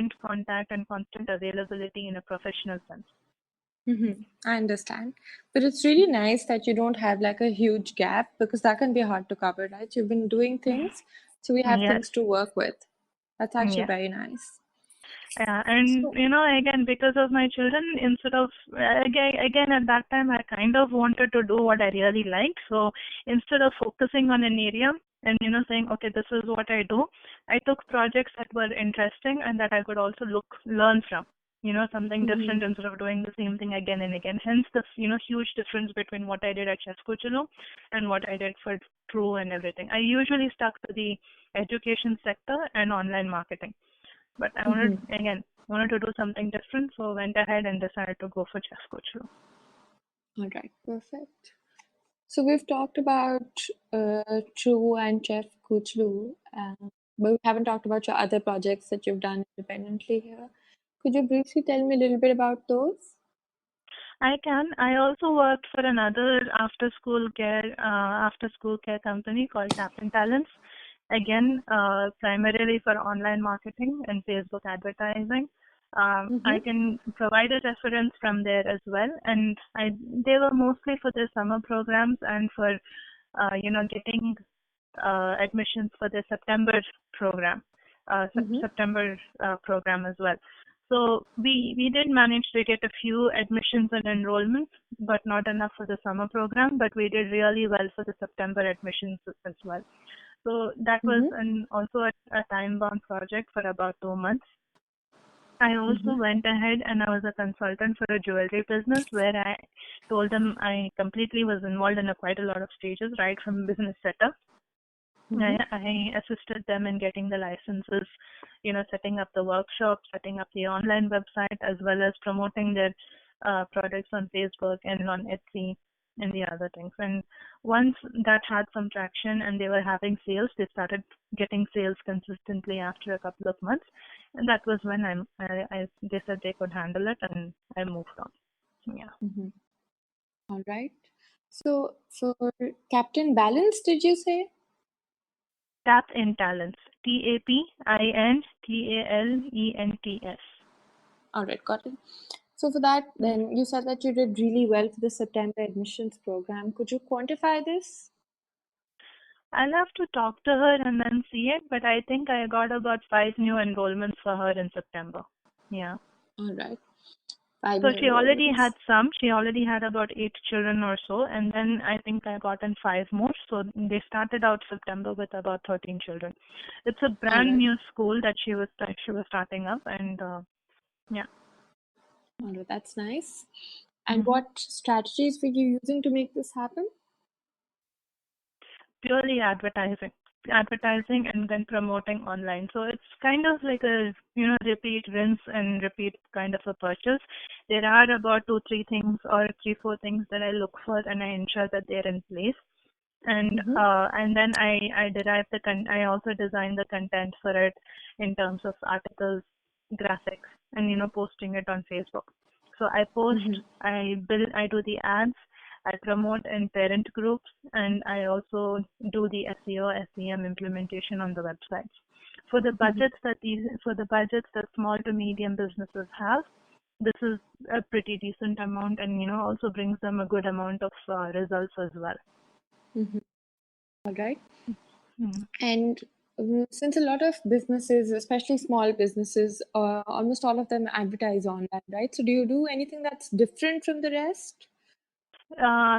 constant contact and constant availability in a professional sense. I understand. But it's really nice that you don't have like a huge gap because that can be hard to cover, right? You've been doing things, so we have Yes, things to work with. That's actually yes. very nice. Yeah, and So, again, because of my children, instead of again at that time, I kind of wanted to do what I really liked. So instead of focusing on an area and saying, okay, this is what I do, I took projects that were interesting and that I could also learn from. Something different instead of doing the same thing again and again. Hence the huge difference between what I did at Chef Cucciolo and what I did for True and everything. I usually stuck to the education sector and online marketing. But I wanted to do something different, so went ahead and decided to go for Chef Coach. all right, perfect. So we've talked about True and Chef Kuchlu, but we haven't talked about your other projects that you've done independently here. Could you briefly tell me a little bit about those? I can. I also worked for another after school care company called Tap and Talents. Again, primarily for online marketing and Facebook advertising. I Mm-hmm. can provide a reference from there as well, and they were mostly for the summer programs and for getting admissions for the September program, Mm-hmm. September program as well. So we did manage to get a few admissions and enrollments, but not enough for the summer program. But we did really well for the September admissions as well. So that was Mm-hmm. also a time-bound project for about 2 months. I also Mm-hmm. went ahead and I was a consultant for a jewelry business where I told them I completely was involved in quite a lot of stages, right from business setup. Mm-hmm. I assisted them in getting the licenses, setting up the workshop, setting up the online website, as well as promoting their products on Facebook and on Etsy and the other things. And once that had some traction and they were having sales, they started getting sales consistently after a couple of months. And that was when they said they could handle it, and I moved on. Yeah. Mm-hmm. All right. So for Captain Balance, did you say? Tap in Talents. TAPINTALENTS. All right, got it. So for that, then you said that you did really well for the September admissions program. Could you quantify this? I'll have to talk to her and then see it, but I think I got about 5 new enrollments for her in September. Yeah. All right, five So new she already enrollments. had some. She already had about 8 children or so, and then I think I got in 5 more. So they started out September with about 13 children. It's a All brand right. new school that she was starting up, and yeah. All right, that's nice. And hmm what strategies were you using to make this happen? Purely advertising and then promoting online. So it's kind of like a repeat, rinse and repeat kind of a purchase. There are about 2 3 things or 3 4 things that I look for, and I ensure that they're in place. Mm-hmm. And then I derive I also design the content for it in terms of articles, graphics, and posting it on Facebook. So I post, Mm-hmm. I do the ads, I promote in parent groups, and I also do the SEO, SEM implementation on the websites. Mm-hmm. For the budgets that small to medium businesses have, this is a pretty decent amount, and also brings them a good amount of results as well. Mm-hmm. All right. Mm. And since a lot of businesses, especially small businesses, almost all of them advertise online, right? So do you do anything that's different from the rest?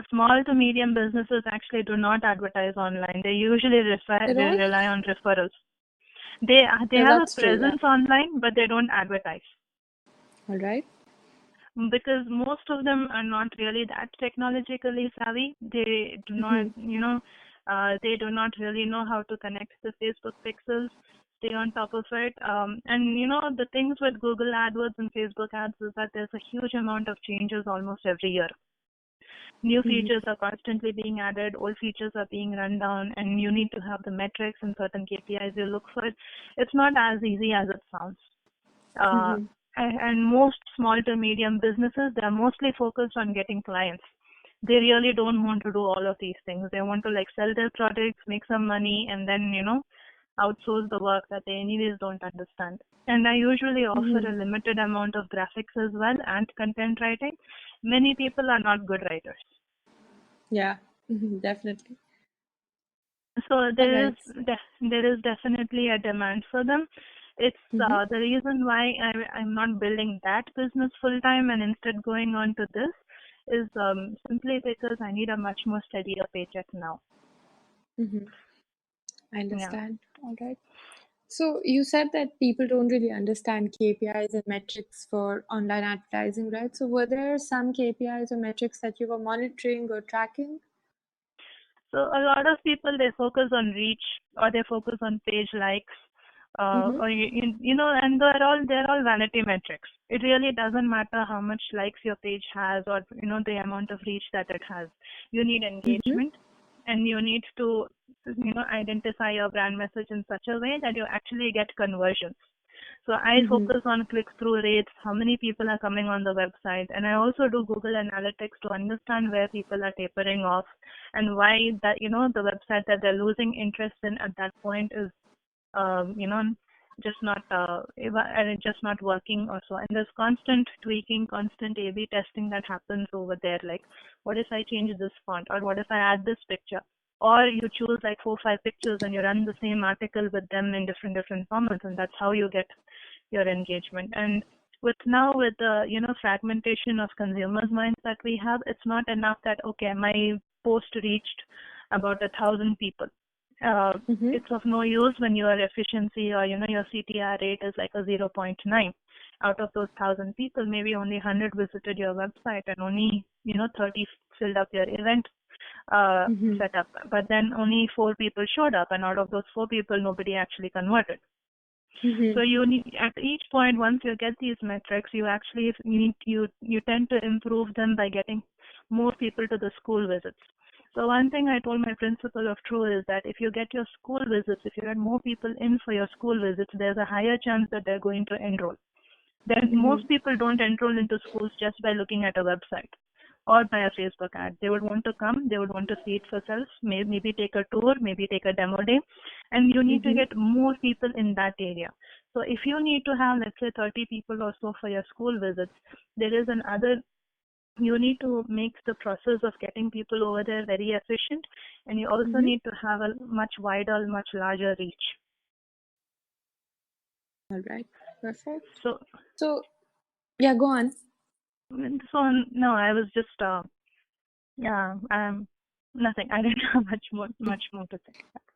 Small to medium businesses actually do not advertise online. They usually They don't? rely on referrals. They Yeah, have a that's true. Yeah. presence online, but they don't advertise All right. because most of them are not really that technologically savvy. Mm-hmm. They do not really know how to connect the Facebook pixels, stay on top of it. And the things with Google AdWords and Facebook ads is that there's a huge amount of changes almost every year. New Mm-hmm. features are constantly being added, old features are being run down, and you need to have the metrics and certain KPIs you look for. It's not as easy as it sounds. Uh, Mm-hmm. and most small to medium businesses, they're mostly focused on getting clients. They really don't want to do all of these things. They want to like sell their products, make some money, and then outsource the work that they anyways don't understand. And I usually offer Mm-hmm. a limited amount of graphics as well and content writing. Many people are not good writers. Yeah, definitely. So All right. there is definitely a demand for them. It's Mm-hmm. the reason why I'm not building that business full time and instead going on to this is simply because I need a much more steadier paycheck now. Mm-hmm. I Yeah. understand. All right. So you said that people don't really understand KPIs and metrics for online advertising, right? So were there some KPIs or metrics that you were monitoring or tracking? So a lot of people they focus on reach or they focus on page likes, Mm-hmm. or you know, and they're all vanity metrics. It really doesn't matter how much likes your page has or you know the amount of reach that it has. You need Mm-hmm. engagement, and you need to you know identify your brand message in such a way that you actually get conversions. So I Mm-hmm. focus on click-through rates, how many people are coming on the website, and I also do Google Analytics to understand where people are tapering off and why that you know the website that they're losing interest in at that point is you know just not working or so. And there's constant tweaking, constant A/B testing that happens over there. Like, what if I change this font, or what if I add this picture? Or you choose like 4 or 5 pictures and you run the same article with them in different formats, and that's how you get your engagement. And with the you know fragmentation of consumers' minds that we have, it's not enough that okay, my post reached about 1,000 people. Uh, Mm-hmm. it's of no use when your efficiency or you know your CTR rate is like a zero 0.9. Out of those 1,000 people, maybe only 100 visited your website and only you know 30 filled up your event Mm-hmm. setup. But then only 4 people showed up, and out of those 4 people, nobody actually converted. Mm-hmm. So you need at each point once you get these metrics, you actually you tend to improve them by getting more people to the school visits. So one thing I told my principal of True is that if you get your school visits, if you get more people in for your school visits, there's a higher chance that they're going to enroll. Then Mm-hmm. most people don't enroll into schools just by looking at a website or by a Facebook ad. They would want to come, they would want to see it for self, maybe take a tour, maybe take a demo day, and you need to Mm-hmm. get more people in that area. So if you need to have, let's say, 30 people or so for your school visits, there is another, you need to make the process of getting people over there very efficient, and you also Mm-hmm. need to have a much wider, much larger reach. All right. Perfect. So, So yeah, go on. so no, I was just yeah, nothing. I didn't have much more to say.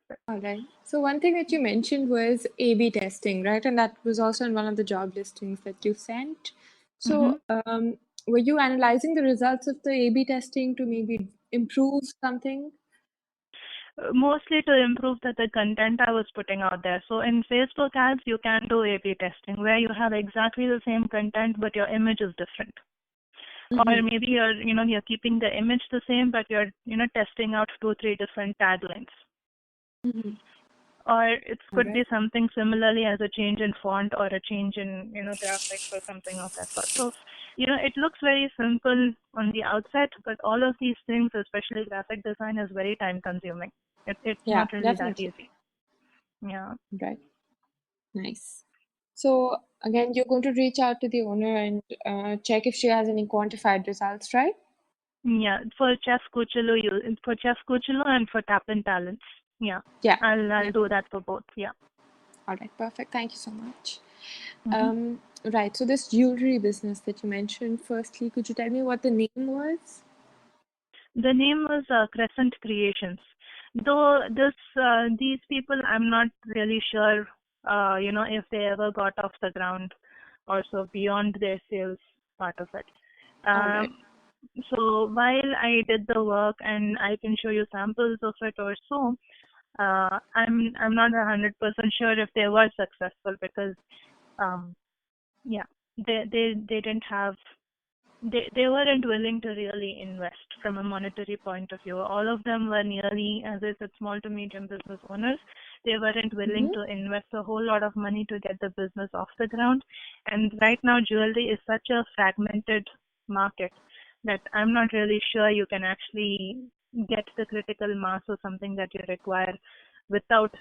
That's All right. So one thing that you mentioned was A/B testing, right? And that was also in one of the job listings that you sent. it. Mm-hmm. So were you analyzing the results of the A/B testing to maybe improve something? Mostly to improve the content I was putting out there. So in Facebook ads, you can do A/B testing where you have exactly the same content, but your image is different. Or Mm-hmm. maybe you're keeping the image the same, but you're, testing out 2, 3 different taglines. Mm-hmm. Or it All could right. be something similarly as a change in font or a change in, graphics or something of that sort. So, it looks very simple on the outside, but all of these things, especially graphic design, is very time consuming. It's Yeah, not really that definitely. easy. Yeah. Right. Nice. So again, you're going to reach out to the owner and check if she has any quantified results, right? Yeah. For Chef Kuchulu and for Tap and Talents. Yeah. Yeah. I'll Yeah. do that for both. Yeah. All right. Perfect. Thank you so much. Hmm. Right. So this jewelry business that you mentioned, firstly, could you tell me what the name was? The name was Crescent Creations. Though these people, I'm not really sure, if they ever got off the ground or so beyond their sales part of it. All right. Um, so while I did the work and I can show you samples of it or so, I'm not 100% sure if they were successful because um, yeah, they didn't have they weren't willing to really invest from a monetary point of view. All of them were nearly, as I said, small to medium business owners. They weren't willing Mm-hmm. to invest a whole lot of money to get the business off the ground. And right now, jewelry is such a fragmented market that I'm not really sure you can actually get the critical mass or something that you require without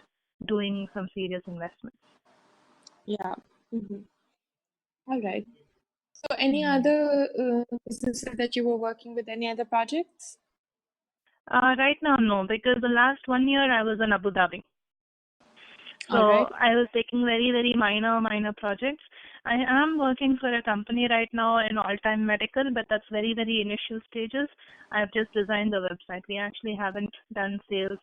doing some serious investments. Yeah. All right. So any other businesses that you were working with, any other projects? Right now, no, because the last 1 year I was in Abu Dhabi. All So right. I was taking very, very minor projects. I am working for a company right now in all-time medical, but that's very, very initial stages. I've just designed the website. We actually haven't done sales,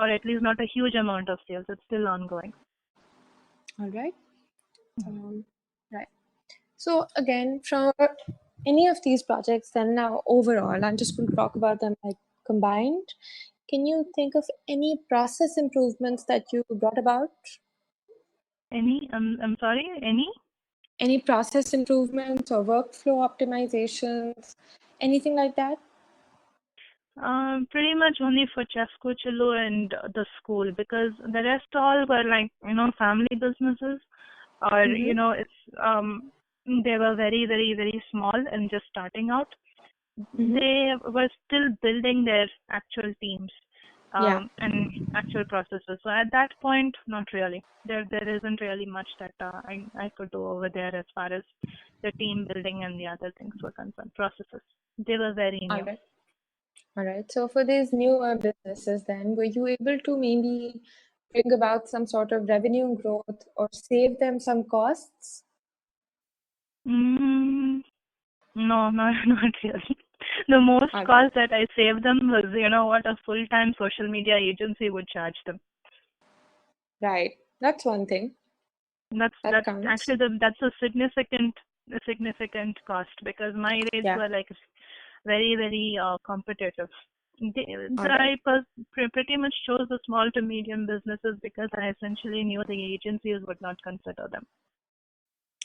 or at least not a huge amount of sales. It's still ongoing. All right. Right. So again, from any of these projects, then now overall, I'm just going to talk about them like combined. Can you think of any process improvements that you brought about? Any, I'm sorry, any? Any process improvements or workflow optimizations, anything like that? Pretty much only for Chef Kuchulu and the school, because the rest all were like, family businesses, or, it's, they were very, very, very small and just starting out. Mm-hmm. They were still building their actual teams, Yeah. and actual processes. So at that point, not really. There isn't really much that I could do over there as far as the team building and the other things were concerned. Processes. They were very All new. right. All right. So for these newer businesses, then were you able to maybe bring about some sort of revenue growth or save them some costs? Mm, no, not really. The most All right. cost that I saved them was, what a full-time social media agency would charge them. Right. That's one thing. That That's counts. actually that's a significant cost, because my rates Yeah. were like very, very competitive. All right. Pretty much chose the small to medium businesses because I essentially knew the agencies would not consider them.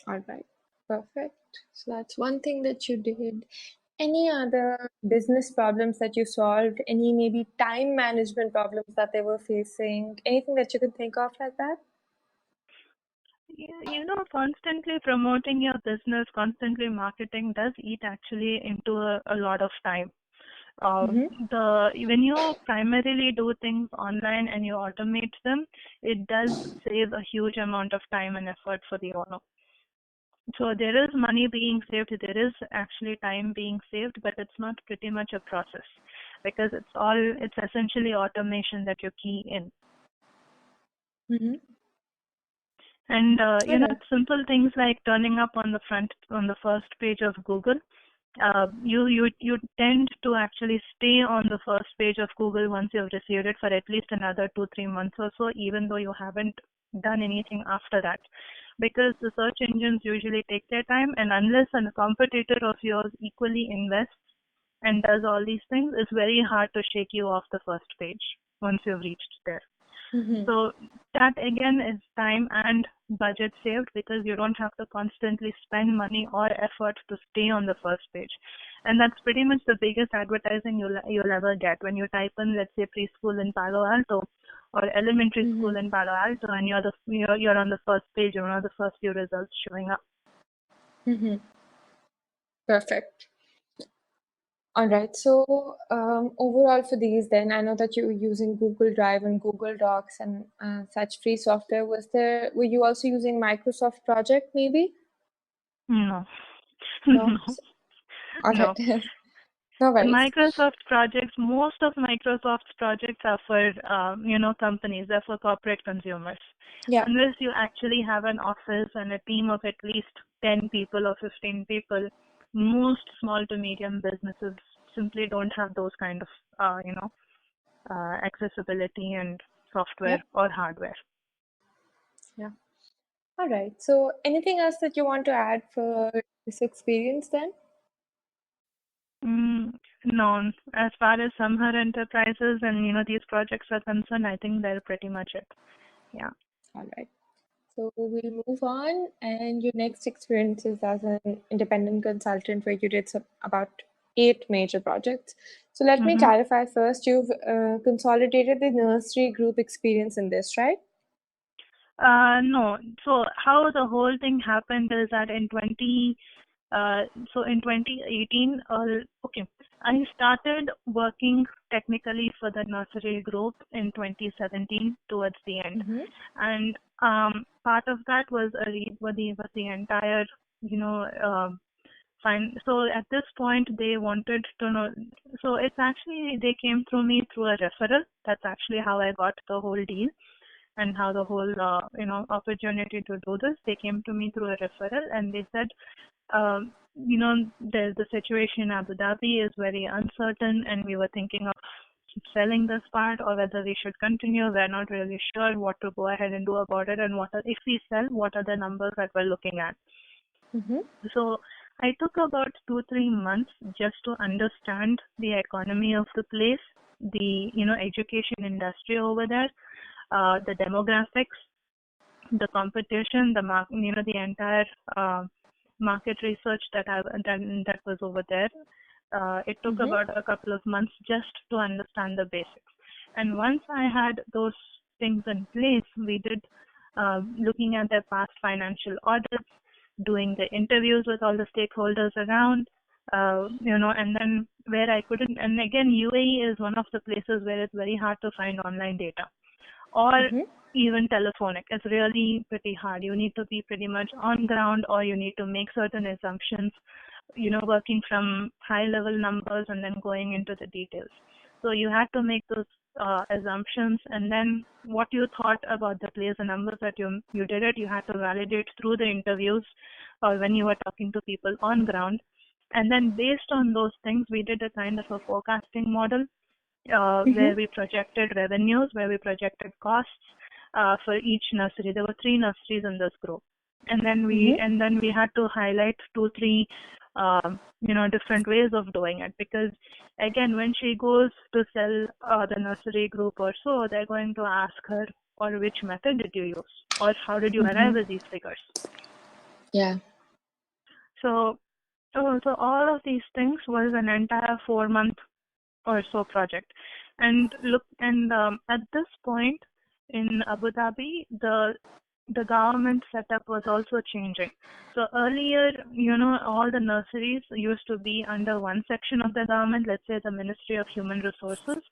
All right. Perfect. So that's one thing that you did. Any other business problems that you solved? Any maybe time management problems that they were facing? Anything that you can think of like that? Constantly promoting your business, constantly marketing does eat actually into a lot of time. Mm-hmm. The When you primarily do things online and you automate them, it does save a huge amount of time and effort for the owner. So there is money being saved, there is actually time being saved, but it's not pretty much a process, because it's essentially automation that you key in. Mm-hmm. And All right. simple things like turning up on the first page of Google. You tend to actually stay on the first page of Google once you've received it for at least another 2-3 months or so, even though you haven't done anything after that, because the search engines usually take their time, and unless a competitor of yours equally invests and does all these things, it's very hard to shake you off the first page once you've reached there. Mm-hmm. So that again is time and budget saved, because you don't have to constantly spend money or effort to stay on the first page. And that's pretty much the biggest advertising you'll ever get when you type in, let's say, preschool in Palo Alto or elementary Mm-hmm. school in Palo Alto, and you're on the first page, you're one of the first few results showing up. Mm-hmm. Perfect. All right. So overall for these, then I know that you were using Google Drive and Google Docs and such free software. Were you also using Microsoft Project maybe? No. No. No. All right. No. No worries. Microsoft projects, most of Microsoft's projects are for, companies, they're for corporate consumers. Yeah. Unless you actually have an office and a team of at least 10 people or 15 people, most small to medium businesses simply don't have those kind of, accessibility and Yeah. software or hardware. Yeah. All right. So anything else that you want to add for this experience then? No, as far as Samhar Enterprises and, these projects are concerned, I think they're pretty much it. Yeah. All right. So we'll move on. And your next experience is as an independent consultant where you did about 8 major projects. So let me Mm-hmm. clarify first. You've consolidated the nursery group experience in this, right? No. So how the whole thing happened is that in So in 2018, okay, I started working technically for the nursery group in 2017 towards the end, and part of that was the entire, you know, fine. So at this point, they wanted to know. So it's actually they came through me through a referral. That's actually how I got the whole deal and how the whole opportunity to do this. They came to me through a referral, and they said, the situation in Abu Dhabi is very uncertain, and we were thinking of selling this part or whether we should continue. We're not really sure what to go ahead and do about it, and if we sell, what are the numbers that we're looking at. So I took about 2-3 months just to understand the economy of the place, the education industry over there, the demographics, the competition, the entire market research that was over there. It took about a couple of months just to understand the basics. And once I had those things in place, we did looking at their past financial audits, doing the interviews with all the stakeholders around, and then where I couldn't, and again, UAE is one of the places where it's very hard to find online data or even telephonic. It's really pretty hard. You need to be pretty much on ground, or you need to make certain assumptions, working from high level numbers and then going into the details. So you had to make those assumptions, and then what you thought about the place, the numbers that you did it, you had to validate through the interviews or when you were talking to people on ground. And then based on those things, we did a kind of a forecasting model where we projected revenues, where we projected costs for each nursery. There were 3 nurseries in this group, and then we had to highlight 2-3 different ways of doing it, because again, when she goes to sell the nursery group or so, they're going to ask her, or which method did you use, or how did you arrive at these figures? Yeah. So all of these things was an entire 4-month or so project. And at this point in Abu Dhabi, the government setup was also changing. So earlier, all the nurseries used to be under one section of the government, let's say the Ministry of Human Resources.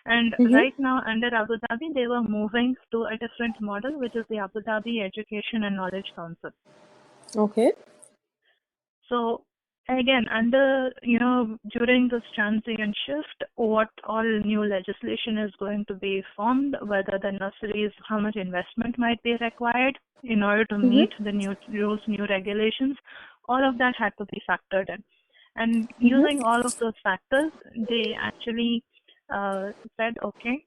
And right now, under Abu Dhabi, they were moving to a different model, which is the Abu Dhabi Education and Knowledge Council. Okay. So again, during this transient shift, what all new legislation is going to be formed, whether the nurseries, how much investment might be required in order to meet the new rules, new regulations, all of that had to be factored in. And using all of those factors, they actually said, okay,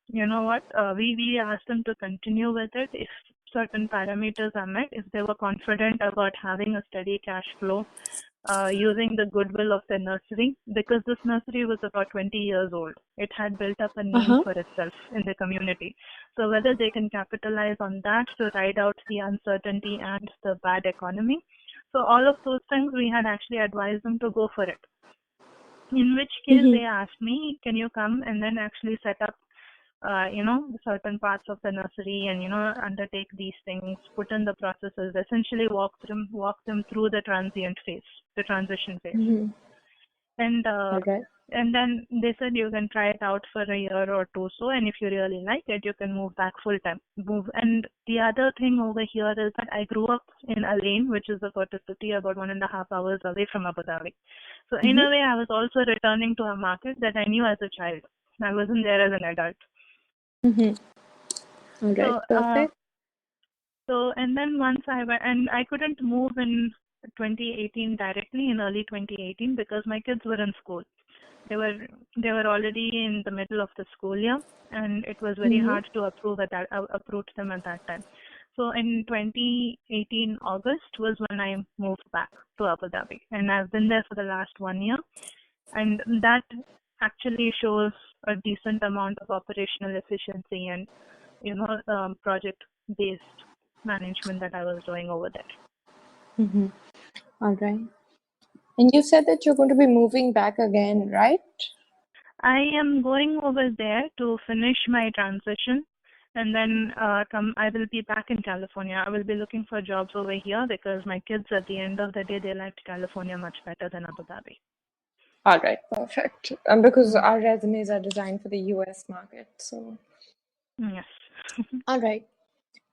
you know what, we asked them to continue with it if certain parameters are met, if they were confident about having a steady cash flow, using the goodwill of the nursery, because this nursery was about 20 years old. It had built up a name for itself in the community. So whether they can capitalize on that to ride out the uncertainty and the bad economy. So all of those things, we had actually advised them to go for it. In which case they asked me, can you come and then actually set up certain parts of the nursery and, undertake these things, put in the processes, essentially walk them through the transition phase. And then they said you can try it out for a year or two, and if you really like it, you can move back full time. And the other thing over here is that I grew up in Alain, which is a city about 1.5 hours away from Abu Dhabi. So in a way, I was also returning to a market that I knew as a child. I wasn't there as an adult. All right, perfect. So, and then once I went, and I couldn't move in 2018 directly, in early 2018, because my kids were in school. They were already in the middle of the school year, and it was very hard to approach them at that time. So in 2018 August was when I moved back to Abu Dhabi, and I've been there for the last 1 year, and that actually shows a decent amount of operational efficiency and project-based management that I was doing over there. All right. And you said that you're going to be moving back again, right? I am going over there to finish my transition and then I will be back in California. I will be looking for jobs over here because my kids, at the end of the day, they liked California much better than Abu Dhabi. All right, perfect. Because Mm. our resumes are designed for the US market. So, Yes. all right.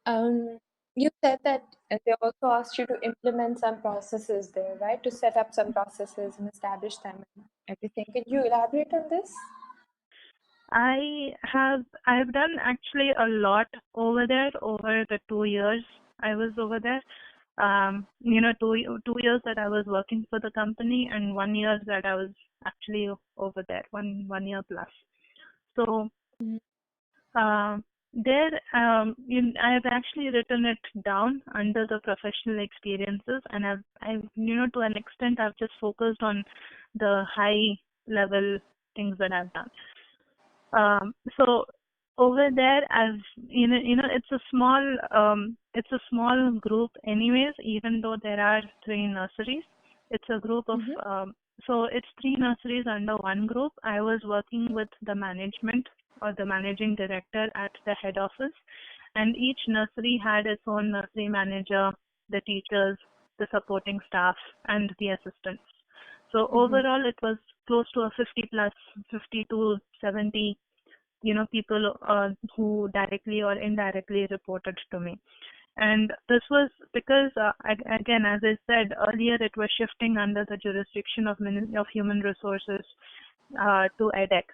Um, you said that they also asked you to implement some processes there, right? To set up some processes and establish them and everything. Can you elaborate on this? I've done actually a lot over there over the 2 years I was over there. 2 years that I was working for the company and 1 year that I was actually over there, one year plus. So Mhm. there, I've actually written it down under the professional experiences, and I've to an extent, I've just focused on the high level things that I've done. So over there, it's a small group anyways, even though there are three nurseries. It's a group of, Mhm. so it's three nurseries under one group. I was working with the management or the managing director at the head office, and each nursery had its own nursery manager, the teachers, the supporting staff, and the assistants. So Mhm. overall, it was close to a 50 plus, 50 to 70 people who directly or indirectly reported to me. And this was because, again, as I said earlier, it was shifting under the jurisdiction of Human Resources to EDEC.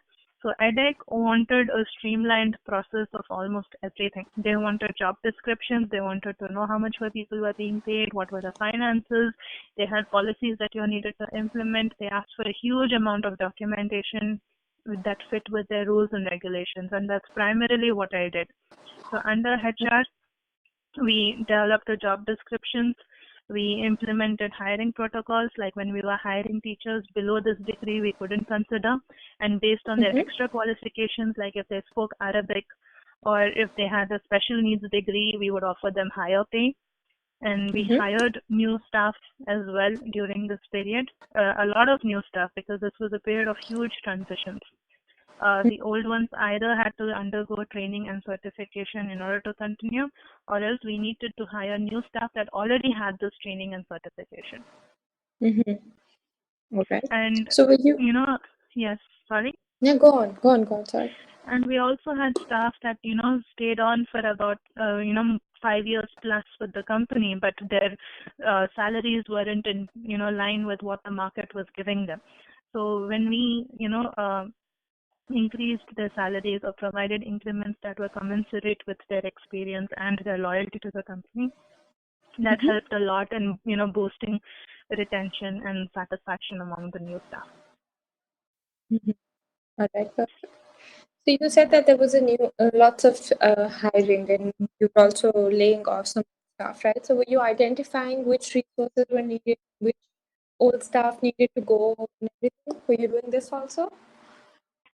So EDEC wanted a streamlined process of almost everything. They wanted job descriptions. They wanted to know how much people were being paid, what were the finances. They had policies that you needed to implement. They asked for a huge amount of documentation that fit with their rules and regulations, and that's primarily what I did. So under HR, we developed the job descriptions. We implemented hiring protocols, like when we were hiring teachers below this degree, we couldn't consider. And based on their Mhm. extra qualifications, like if they spoke Arabic or if they had a special needs degree, we would offer them higher pay. And we Mhm. hired new staff as well during this period, a lot of new staff, because this was a period of huge transitions. The old ones either had to undergo training and certification in order to continue, or else we needed to hire new staff that already had this training and certification. Mhm. All right. And, So were you? you know, yes, sorry. Yeah, go on. Go on. Go on. Sorry. And we also had staff that, stayed on for about, 5 years plus with the company, but their salaries weren't in, line with what the market was giving them. So when we, increased their salaries or provided increments that were commensurate with their experience and their loyalty to the company, that Mhm. helped a lot in boosting retention and satisfaction among the new staff. Mhm. All right. Perfect. So you said that there was lots of hiring, and you were also laying off some staff, right? So were you identifying which resources were needed, which old staff needed to go, and everything? Were you doing this also?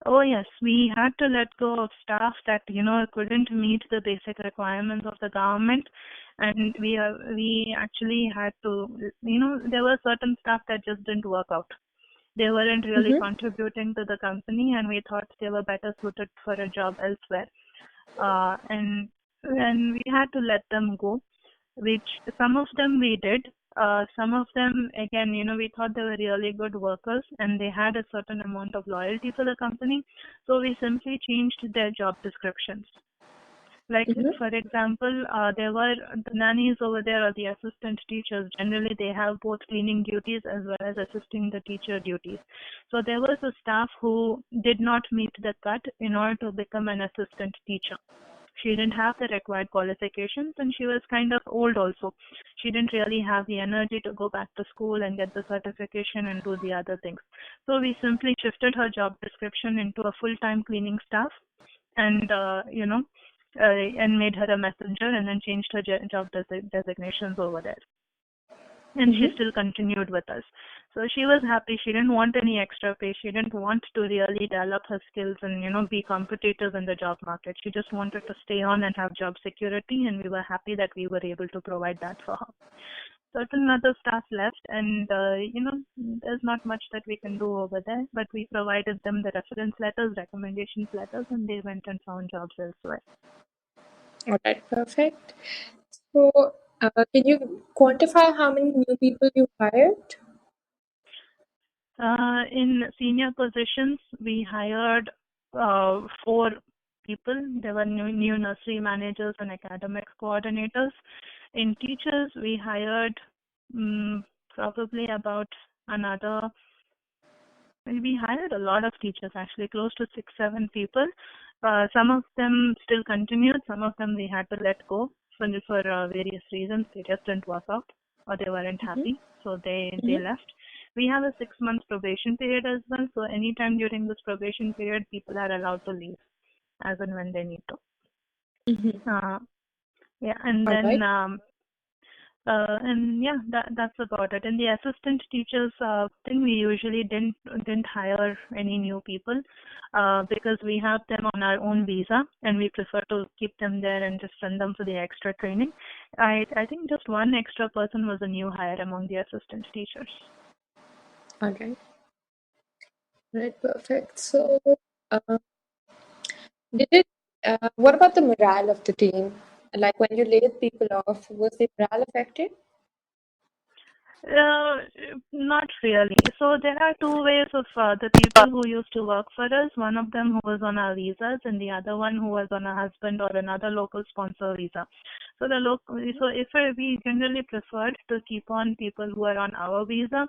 Oh yes, we had to let go of staff that couldn't meet the basic requirements of the government, and we actually had to, there were certain staff that just didn't work out. They weren't really Mm-hmm. contributing to the company, and we thought they were better suited for a job elsewhere. And we had to let them go, which some of them we did. Some of them, again, we thought they were really good workers and they had a certain amount of loyalty for the company. So we simply changed their job descriptions. Like, Mm-hmm. for example, there were the nannies over there or the assistant teachers. Generally, they have both cleaning duties as well as assisting the teacher duties. So there was a staff who did not meet the cut in order to become an assistant teacher. She didn't have the required qualifications and she was kind of old also. She didn't really have the energy to go back to school and get the certification and do the other things. So we simply shifted her job description into a full-time cleaning staff and, and made her a messenger and then changed her job designations over there. And she Mm-hmm. still continued with us. So she was happy. She didn't want any extra pay. She didn't want to really develop her skills and, be competitive in the job market. She just wanted to stay on and have job security, and we were happy that we were able to provide that for her. Certain other staff left, and, there's not much that we can do over there, but we provided them the reference letters, recommendations letters, and they went and found jobs elsewhere. All right, perfect. So, can you quantify how many new people you hired? In senior positions, we hired four people. There were new nursery managers and academic coordinators. In teachers, we hired probably about another. We hired a lot of teachers, actually, close to 6, 7 people. Some of them still continued. Some of them we had to let go for various reasons. They just didn't work out, or they weren't Mm-hmm. happy, so they Mm-hmm. left. We have a 6 month probation period as well. So anytime during this probation period, people are allowed to leave as and when they need to. Mm-hmm. Uh, yeah, and All then right. and yeah, that's about it. In the assistant teachers thing, we usually didn't hire any new people because we have them on our own visa, and we prefer to keep them there and just send them for the extra training. I think just one extra person was a new hire among the assistant teachers. All right. Right, perfect. So, uh, did it, what about the morale of the team? Like when you laid people off, was the morale affected? Uh, Not really. So there are two ways of the people who used to work for us. One of them who was on our visas, and the other one who was on a husband or another local sponsor visa. So if we generally preferred to keep on people who are on our visa,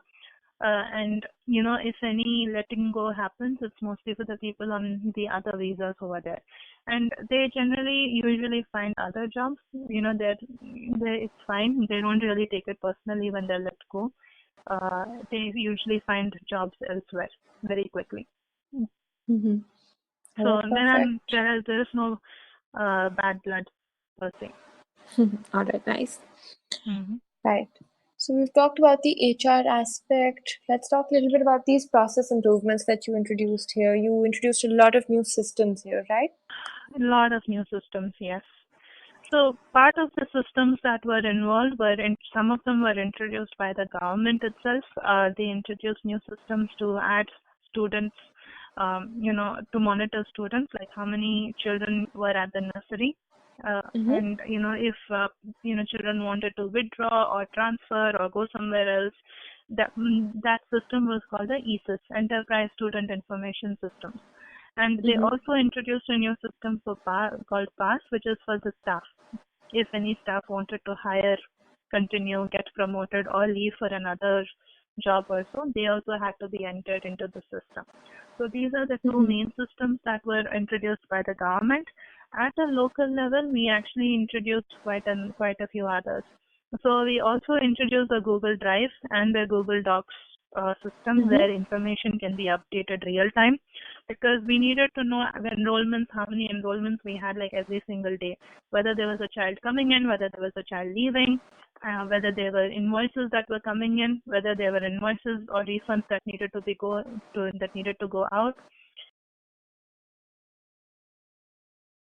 and if any letting go happens, it's mostly for the people on the other visas over there, and they generally usually find other jobs. It's fine. They don't really take it personally when they're let go. They usually find jobs elsewhere very quickly. Mm-hmm. All So right, perfect. there is no bad blood per se. All right, nice. Hmm. Right. So we've talked about the HR aspect. Let's talk a little bit about these process improvements that you introduced here. You introduced a lot of new systems here, right? A lot of new systems, yes. So part of the systems that were involved some of them were introduced by the government itself. They introduced new systems to add students, to monitor students, like how many children were at the nursery. Mm-hmm. And if children wanted to withdraw or transfer or go somewhere else, that system was called the ESIS, Enterprise Student Information Systems. And they Mm-hmm. also introduced a new system called PASS, which is for the staff. If any staff wanted to hire, continue, get promoted, or leave for another job or so, they also had to be entered into the system. So these are the two Mm-hmm. main systems that were introduced by the government. At a local level, we actually introduced quite a few others. So we also introduced the Google Drive and the Google Docs system Mm-hmm. where information can be updated real time, because we needed to know enrollments, how many enrollments we had like every single day, whether there was a child coming in, whether there was a child leaving, whether there were invoices that were coming in, whether there were invoices or refunds that needed to go out.